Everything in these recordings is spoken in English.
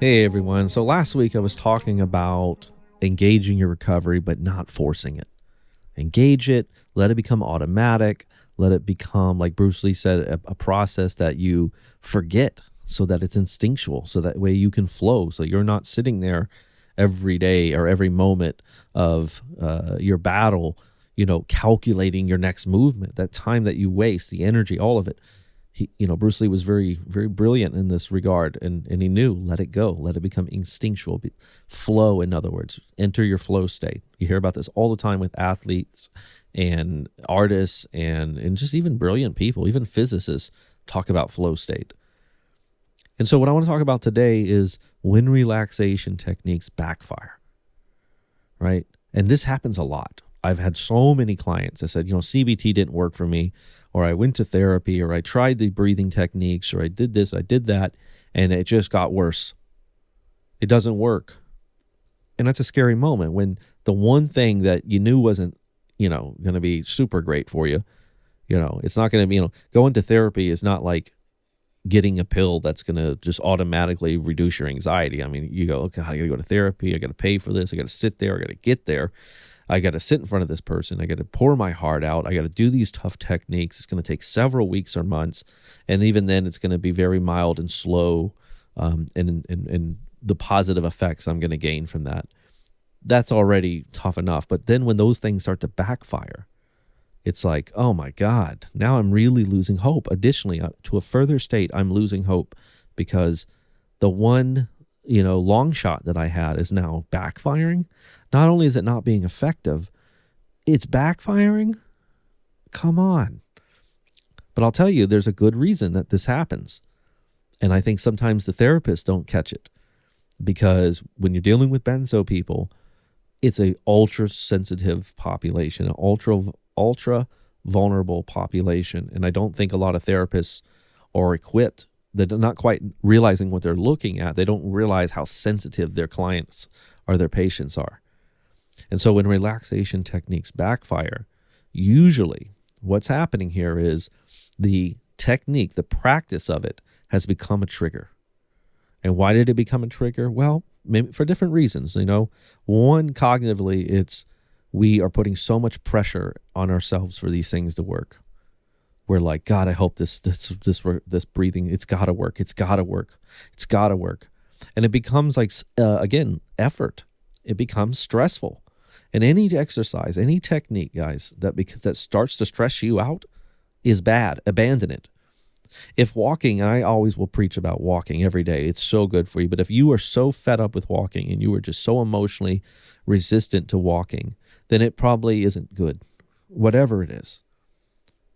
Hey everyone. So last week I was talking about engaging your recovery, but not forcing it. Engage it, let it become automatic, let it become, like Bruce Lee said, a process that you forget so that it's instinctual, so that way you can flow. So you're not sitting there every day or every moment of your battle, calculating your next movement, that time that you waste, the energy, all of it. Bruce Lee was very, very brilliant in this regard, and he knew, let it go, let it become instinctual, flow. In other words, enter your flow state. You hear about this all the time with athletes and artists and just even brilliant people, even physicists talk about flow state. And so what I want to talk about today is when relaxation techniques backfire, right? And this happens a lot. I've had so many clients that said, CBT didn't work for me, or I went to therapy, or I tried the breathing techniques, or I did this, I did that, and it just got worse. It doesn't work. And that's a scary moment when the one thing that you knew wasn't, going to be super great for you, it's not going to be, going to therapy is not like getting a pill that's going to just automatically reduce your anxiety. I mean, you go, okay, I got to go to therapy. I got to pay for this. I got to sit there. I got to get there. I got to sit in front of this person. I got to pour my heart out. I got to do these tough techniques. It's going to take several weeks or months. And even then it's going to be very mild and slow. And the positive effects I'm going to gain from that, that's already tough enough. But then when those things start to backfire, it's like, oh my God, now I'm really losing hope. Additionally, to a further state, I'm losing hope because the one long shot that I had is now backfiring. Not only is it not being effective, it's backfiring. Come on. But I'll tell you, there's a good reason that this happens. And I think sometimes the therapists don't catch it because when you're dealing with benzo people, it's a ultra sensitive population, an ultra vulnerable population. And I don't think a lot of therapists are equipped. They're not quite realizing what they're looking at. They don't realize how sensitive their clients or their patients are. And so when relaxation techniques backfire, usually what's happening here is the technique, the practice of it has become a trigger. And why did it become a trigger? Well, maybe for different reasons. One, cognitively, it's we are putting so much pressure on ourselves for these things to work. We're like, God, I hope this breathing, it's got to work. It's got to work. It's got to work. And it becomes like, again, effort. It becomes stressful. And any exercise, any technique, guys, that starts to stress you out is bad. Abandon it. If walking, and I always will preach about walking every day, it's so good for you. But if you are so fed up with walking and you are just so emotionally resistant to walking, then it probably isn't good, whatever it is.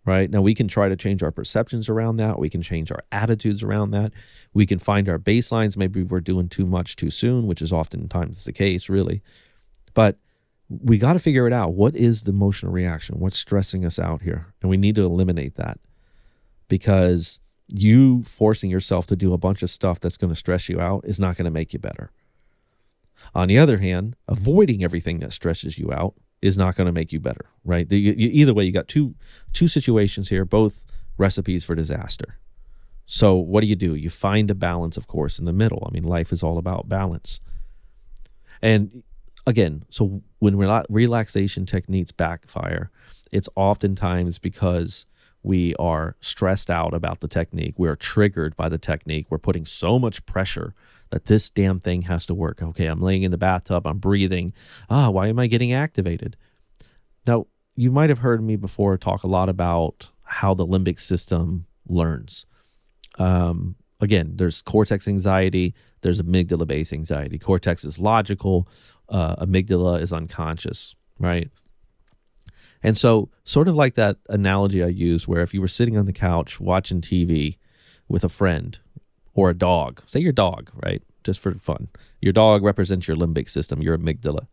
Right? Now, we can try to change our perceptions around that. We can change our attitudes around that. We can find our baselines. Maybe we're doing too much too soon, which is oftentimes the case, really. But we got to figure it out. What is the emotional reaction? What's stressing us out here? And we need to eliminate that because you forcing yourself to do a bunch of stuff that's going to stress you out is not going to make you better. On the other hand, avoiding everything that stresses you out is not going to make you better, right? Either way, you got two situations here, both recipes for disaster. So what do? You find a balance, of course, in the middle. I mean, life is all about balance. And again, so when relaxation techniques backfire, it's oftentimes because we are stressed out about the technique. We are triggered by the technique. We're putting so much pressure that this damn thing has to work. Okay, I'm laying in the bathtub, I'm breathing. Why am I getting activated? Now, you might have heard me before talk a lot about how the limbic system learns. Again, there's cortex anxiety, there's amygdala-based anxiety. Cortex is logical, amygdala is unconscious, right? And so sort of like that analogy I use where if you were sitting on the couch watching TV with a friend or a dog, say your dog, right? Just for fun. Your dog represents your limbic system, your amygdala.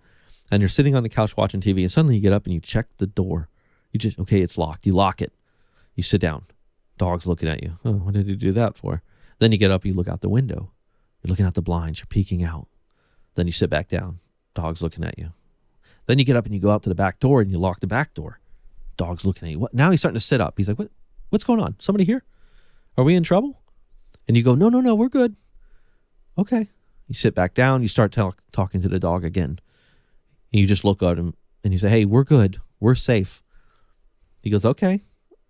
And you're sitting on the couch watching TV and suddenly you get up and you check the door. Okay, it's locked. You lock it. You sit down. Dog's looking at you. Oh, what did you do that for? Then you get up, you look out the window. You're looking out the blinds, you're peeking out. Then you sit back down. Dog's looking at you. Then you get up and you go out to the back door and you lock the back door. Dog's looking at you. What? Now he's starting to sit up. He's like, what's going on? Somebody here? Are we in trouble? And you go, no, we're good. Okay. You sit back down, you start talking to the dog again. And you just look at him and you say, hey, we're good. We're safe. He goes, okay.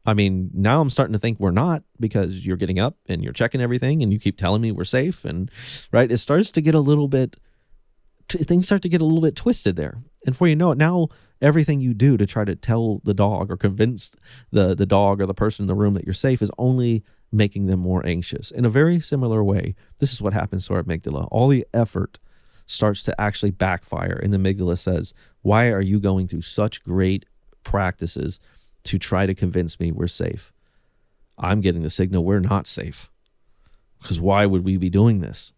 I mean, now I'm starting to think we're not, because you're getting up and you're checking everything and you keep telling me we're safe. And right, it starts to get a little bit, things start to get a little bit twisted there. And before you know it, now everything you do to try to tell the dog or convince the dog or the person in the room that you're safe is only making them more anxious. In a very similar way, this is what happens to our amygdala. All the effort starts to actually backfire, and the amygdala says, why are you going through such great practices to try to convince me we're safe? I'm getting the signal we're not safe, because why would we be doing this?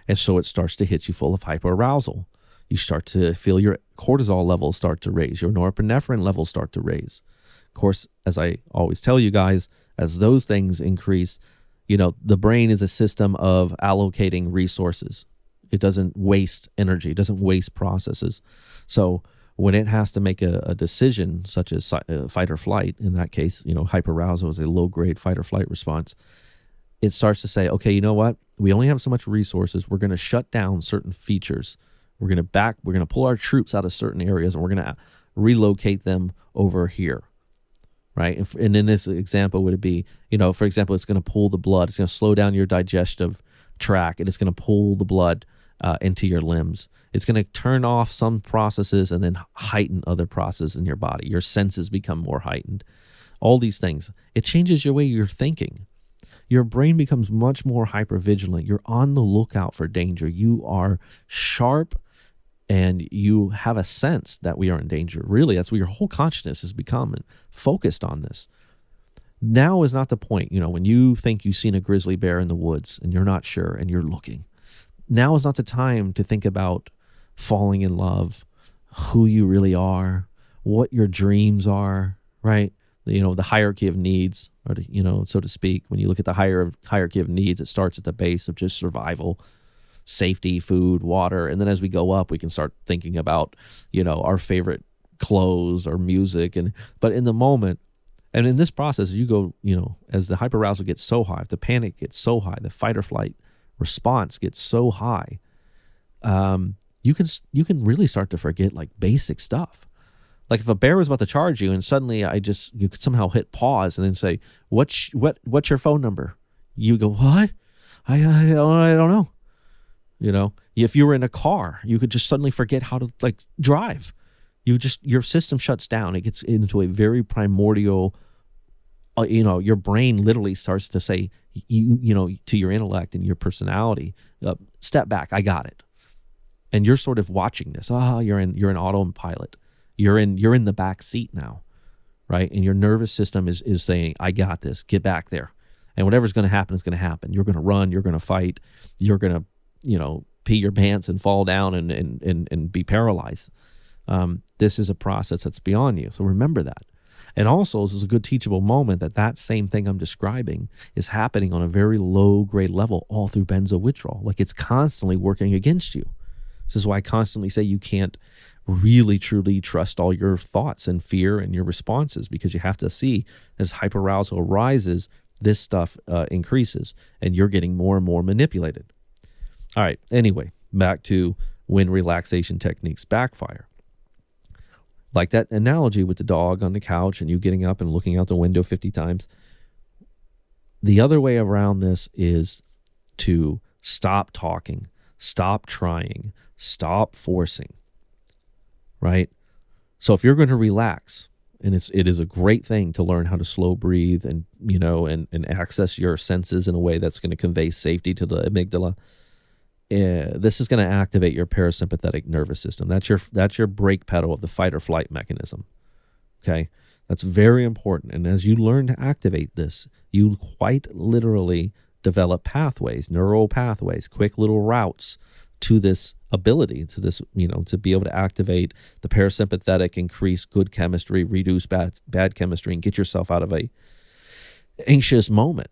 And so it starts to hit you full of hyperarousal. You start to feel your cortisol levels start to raise, your norepinephrine levels start to raise. Of course, as I always tell you guys, as those things increase, the brain is a system of allocating resources. It doesn't waste energy. It doesn't waste processes. So when it has to make a decision, such as fight or flight, in that case, hyperarousal is a low-grade fight or flight response, it starts to say, okay, you know what? We only have so much resources. We're going to shut down certain features. We're going to pull our troops out of certain areas, and we're going to relocate them over here. Right. And in this example, would it be, for example, it's going to pull the blood. It's going to slow down your digestive tract, and it's going to pull the blood into your limbs. It's going to turn off some processes and then heighten other processes in your body. Your senses become more heightened. All these things. It changes your way you're thinking. Your brain becomes much more hypervigilant. You're on the lookout for danger. You are sharp, and you have a sense that we are in danger. Really, that's what your whole consciousness has become, and focused on this. Now is not the point, when you think you've seen a grizzly bear in the woods and you're not sure and you're looking. Now is not the time to think about falling in love, who you really are, what your dreams are, right? The hierarchy of needs, or so to speak. When you look at the hierarchy of needs, it starts at the base of just survival, safety, food, water. And then as we go up, we can start thinking about, our favorite clothes or music. But in the moment, and in this process, you go, as the hyperarousal gets so high, if the panic gets so high, the fight or flight response gets so high, you can really start to forget like basic stuff. Like if a bear was about to charge you and suddenly you could somehow hit pause and then say, what's your phone number? You go, what? I don't know. If you were in a car, you could just suddenly forget how to drive. Your system shuts down. It gets into a very primordial, your brain literally starts to say, to your intellect and your personality, step back, I got it. And you're sort of watching this. You're in autopilot. You're in the back seat now, right? And your nervous system is saying, I got this, get back there. And whatever's going to happen is going to happen. You're going to run, you're going to fight, you're going to pee your pants and fall down and be paralyzed. This is a process that's beyond you. So remember that. And also, this is a good teachable moment that same thing I'm describing is happening on a very low grade level all through benzo withdrawal. Like it's constantly working against you. This is why I constantly say you can't really truly trust all your thoughts and fear and your responses, because you have to see as hyperarousal rises, this stuff increases and you're getting more and more manipulated. All right. Anyway, back to when relaxation techniques backfire. Like that analogy with the dog on the couch and you getting up and looking out the window 50 times. The other way around this is to stop talking, stop trying, stop forcing, right? So if you're going to relax, and it is a great thing to learn how to slow breathe and, and access your senses in a way that's going to convey safety to the amygdala. This is going to activate your parasympathetic nervous system. That's your brake pedal of the fight or flight mechanism. Okay, that's very important. And as you learn to activate this, you quite literally develop pathways, neural pathways, quick little routes to this ability, to this, to be able to activate the parasympathetic, increase good chemistry, reduce bad chemistry, and get yourself out of a anxious moment.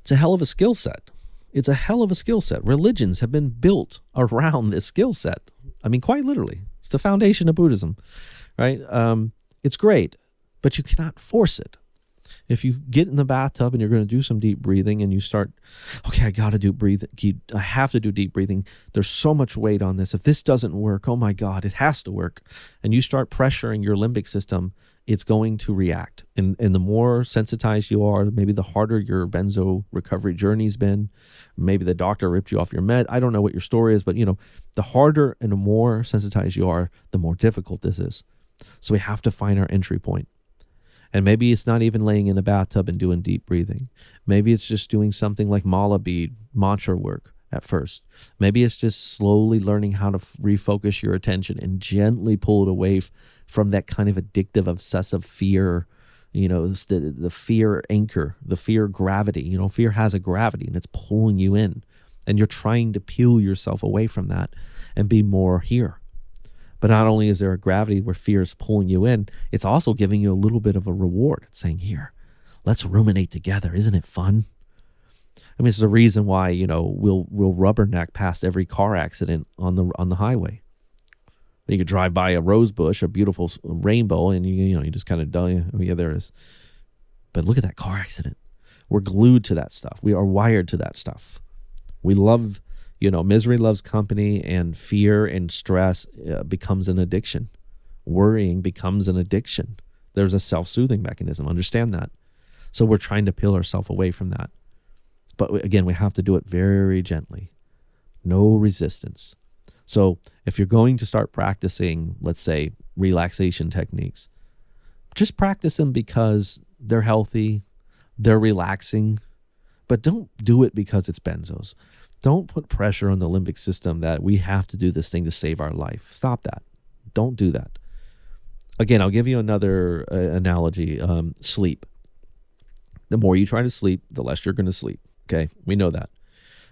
It's a hell of a skill set. It's a hell of a skill set. Religions have been built around this skill set. I mean, quite literally. It's the foundation of Buddhism, right? It's great, but you cannot force it. If you get in the bathtub and you're going to do some deep breathing and you start, okay, I got to do I have to do deep breathing. There's so much weight on this. If this doesn't work, oh my God, it has to work. And you start pressuring your limbic system, it's going to react. And the more sensitized you are, maybe the harder your benzo recovery journey's been. Maybe the doctor ripped you off your med. I don't know what your story is, but the harder and the more sensitized you are, the more difficult this is. So we have to find our entry point. And maybe it's not even laying in a bathtub and doing deep breathing. Maybe it's just doing something like mala bead, mantra work at first. Maybe it's just slowly learning how to refocus your attention and gently pull it away from that kind of addictive, obsessive fear, the fear anchor, the fear gravity. Fear has a gravity and it's pulling you in. And you're trying to peel yourself away from that and be more here. But not only is there a gravity where fear is pulling you in, it's also giving you a little bit of a reward. It's saying, here, let's ruminate together. Isn't it fun? I mean, it's the reason why, we'll rubberneck past every car accident on the highway. You could drive by a rose bush, a beautiful rainbow, and you just kind of die. Oh, yeah, there it is. But look at that car accident. We're glued to that stuff. We are wired to that stuff. We love, misery loves company, and fear and stress becomes an addiction. Worrying becomes an addiction. There's a self-soothing mechanism. Understand that. So we're trying to peel ourselves away from that. But again, we have to do it very gently. No resistance. So if you're going to start practicing, let's say, relaxation techniques, just practice them because they're healthy, they're relaxing, but don't do it because it's benzos. Don't put pressure on the limbic system that we have to do this thing to save our life. Stop that. Don't do that. Again, I'll give you another analogy. Sleep. The more you try to sleep, the less you're going to sleep. Okay, we know that.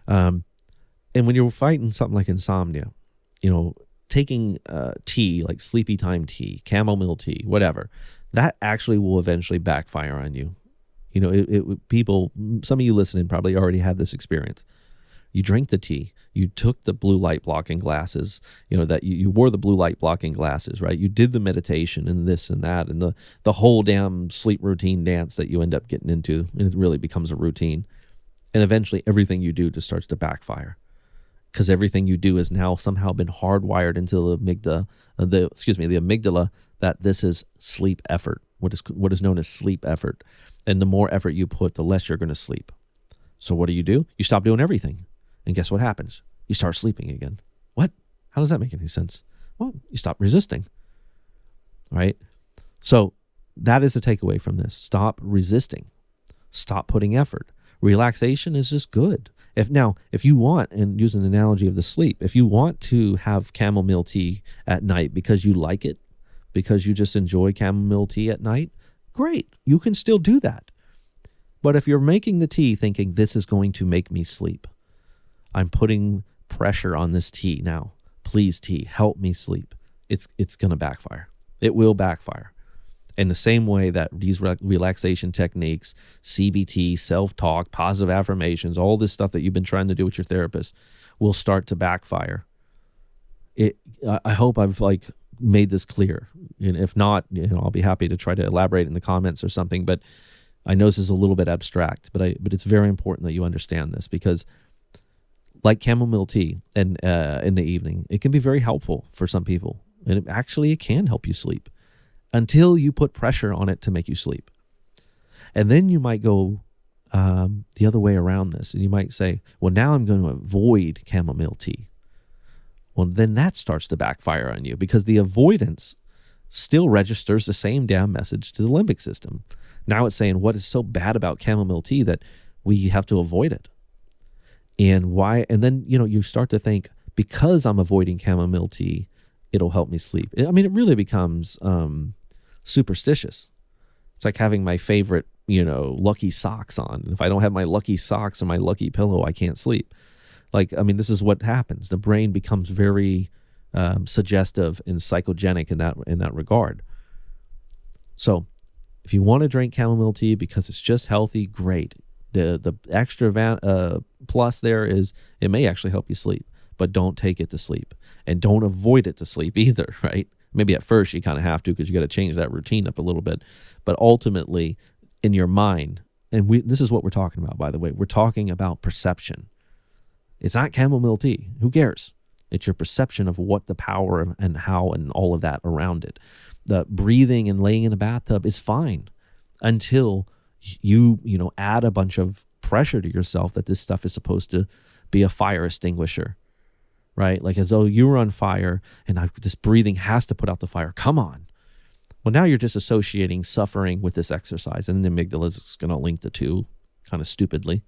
And when you're fighting something like insomnia, taking tea, like sleepy time tea, chamomile tea, whatever, that actually will eventually backfire on you. People, some of you listening probably already had this experience. You drink the tea, you took the blue light blocking glasses, that you wore the blue light blocking glasses, right? You did the meditation and this and that, and the whole damn sleep routine dance that you end up getting into, and it really becomes a routine. And eventually everything you do just starts to backfire, because everything you do has now somehow been hardwired into the amygdala, that this is sleep effort, what is known as sleep effort. And the more effort you put, the less you're going to sleep. So what do? You stop doing everything. And guess what happens? You start sleeping again. What? How does that make any sense? Well, you stop resisting, right? So that is the takeaway from this. Stop resisting. Stop putting effort. Relaxation is just good. If you want, and use an analogy of the sleep, if you want to have chamomile tea at night because you like it, because you just enjoy chamomile tea at night, great. You can still do that. But if you're making the tea thinking this is going to make me sleep, I'm putting pressure on this tea now. Please, tea, help me sleep. It's going to backfire. It will backfire. In the same way that these relaxation techniques, CBT, self-talk, positive affirmations, all this stuff that you've been trying to do with your therapist will start to backfire. I hope I've made this clear. And if not, I'll be happy to try to elaborate in the comments or something. But I know this is a little bit abstract, but it's very important that you understand this, because like chamomile tea and in the evening, it can be very helpful for some people. And it can help you sleep until you put pressure on it to make you sleep. And then you might go the other way around this. And you might say, well, now I'm going to avoid chamomile tea. Well, then that starts to backfire on you, because the avoidance still registers the same damn message to the limbic system. Now it's saying, what is so bad about chamomile tea that we have to avoid it? And why? And then, you start to think, because I'm avoiding chamomile tea, it'll help me sleep. I mean, it really becomes superstitious. It's like having my favorite, lucky socks on. If I don't have my lucky socks or my lucky pillow, I can't sleep. This is what happens. The brain becomes very suggestive and psychogenic in that regard. So if you want to drink chamomile tea because it's just healthy, great. The extra plus there is it may actually help you sleep, but don't take it to sleep, and don't avoid it to sleep either, right? Maybe at first you kind of have to, because you got to change that routine up a little bit, but ultimately in your mind. And this is what we're talking about, by the way. We're talking about perception. It's not chamomile tea. Who cares? It's your perception of what the power and how and all of that around it. The breathing and laying in a bathtub is fine until you add a bunch of pressure to yourself that this stuff is supposed to be a fire extinguisher, right? Like as though you were on fire and this breathing has to put out the fire. Come on. Well, now you're just associating suffering with this exercise, and the amygdala is going to link the two kind of stupidly.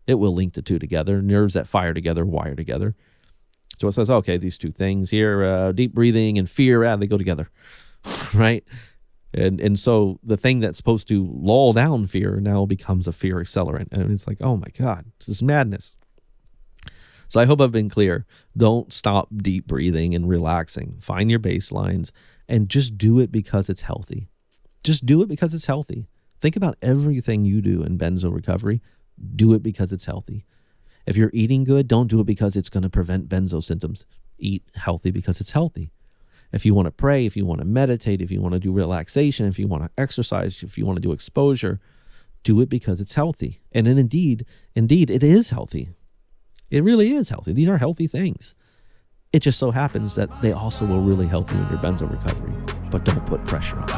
It will link the two together. Nerves that fire together wire together. So it says, okay, these two things here, deep breathing and fear, they go together, right? And so the thing that's supposed to lull down fear now becomes a fear accelerant. And it's like, oh my God, this is madness. So I hope I've been clear. Don't stop deep breathing and relaxing. Find your baselines and just do it because it's healthy. Just do it because it's healthy. Think about everything you do in benzo recovery. Do it because it's healthy. If you're eating good, don't do it because it's going to prevent benzo symptoms. Eat healthy because it's healthy. If you want to pray, if you want to meditate, if you want to do relaxation, if you want to exercise, if you want to do exposure, do it because it's healthy. And then indeed, it is healthy. It really is healthy. These are healthy things. It just so happens that they also will really help you in your benzo recovery, but don't put pressure on it.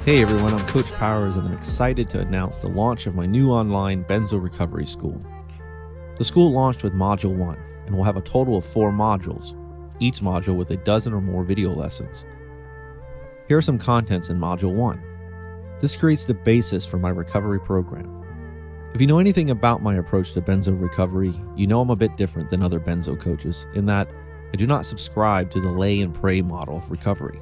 Hey everyone, I'm Coach Powers and I'm excited to announce the launch of my new online benzo recovery school. The school launched with Module 1 and will have a total of 4 modules, each module with a dozen or more video lessons. Here are some contents in Module 1. This creates the basis for my recovery program. If you know anything about my approach to benzo recovery, you know I'm a bit different than other benzo coaches in that I do not subscribe to the lay and pray model of recovery.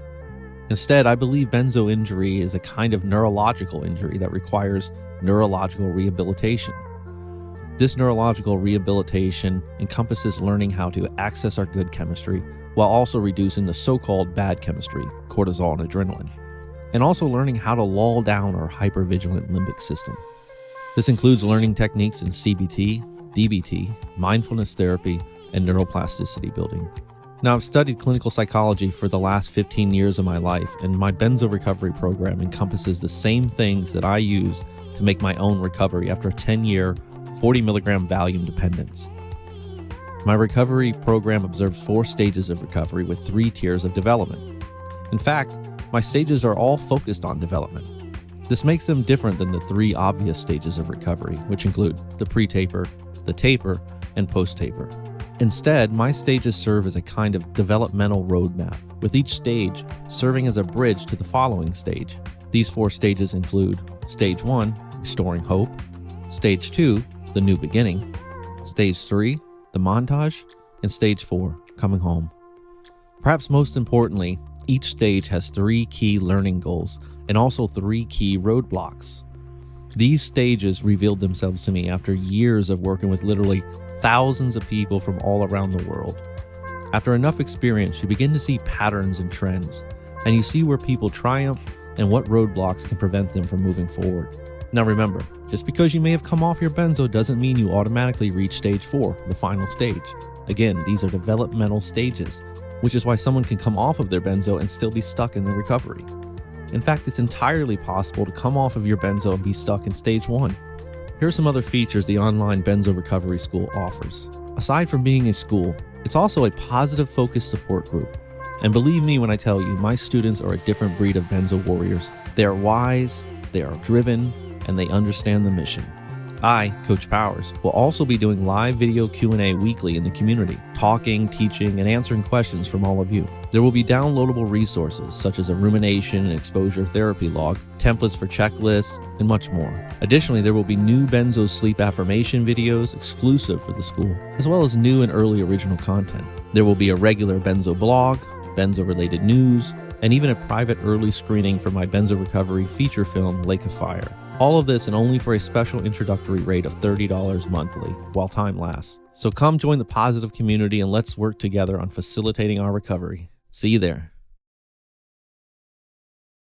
Instead, I believe benzo injury is a kind of neurological injury that requires neurological rehabilitation. This neurological rehabilitation encompasses learning how to access our good chemistry while also reducing the so-called bad chemistry, cortisol and adrenaline, and also learning how to lull down our hypervigilant limbic system. This includes learning techniques in CBT, DBT, mindfulness therapy, and neuroplasticity building. Now, I've studied clinical psychology for the last 15 years of my life, and my benzo recovery program encompasses the same things that I use to make my own recovery after a 10-year, 40 milligram Valium dependence. My recovery program observes 4 stages of recovery with 3 tiers of development. In fact, my stages are all focused on development. This makes them different than the 3 obvious stages of recovery, which include the pre-taper, the taper, and post-taper. Instead, my stages serve as a kind of developmental roadmap, with each stage serving as a bridge to the following stage. These 4 stages include Stage 1, restoring hope, Stage 2, the new beginning, Stage 3, the montage, and Stage 4, coming home. Perhaps most importantly, each stage has 3 key learning goals and also 3 key roadblocks. These stages revealed themselves to me after years of working with literally thousands of people from all around the world. After enough experience, you begin to see patterns and trends, and you see where people triumph and what roadblocks can prevent them from moving forward. Now remember, just because you may have come off your benzo doesn't mean you automatically reach Stage 4, the final stage. Again, these are developmental stages, which is why someone can come off of their benzo and still be stuck in their recovery. In fact, it's entirely possible to come off of your benzo and be stuck in Stage 1. Here are some other features the online benzo recovery school offers. Aside from being a school, it's also a positive focused support group. And believe me when I tell you, my students are a different breed of benzo warriors. They are wise, they are driven, and they understand the mission. I, Coach Powers, will also be doing live video Q&A weekly in the community, talking, teaching, and answering questions from all of you. There will be downloadable resources such as a rumination and exposure therapy log, templates for checklists, and much more. Additionally, there will be new benzo sleep affirmation videos exclusive for the school, as well as new and early original content. There will be a regular benzo blog, benzo-related news, and even a private early screening for my benzo recovery feature film, Lake of Fire. All of this and only for a special introductory rate of $30 monthly while time lasts. So come join the positive community and let's work together on facilitating our recovery. See you there.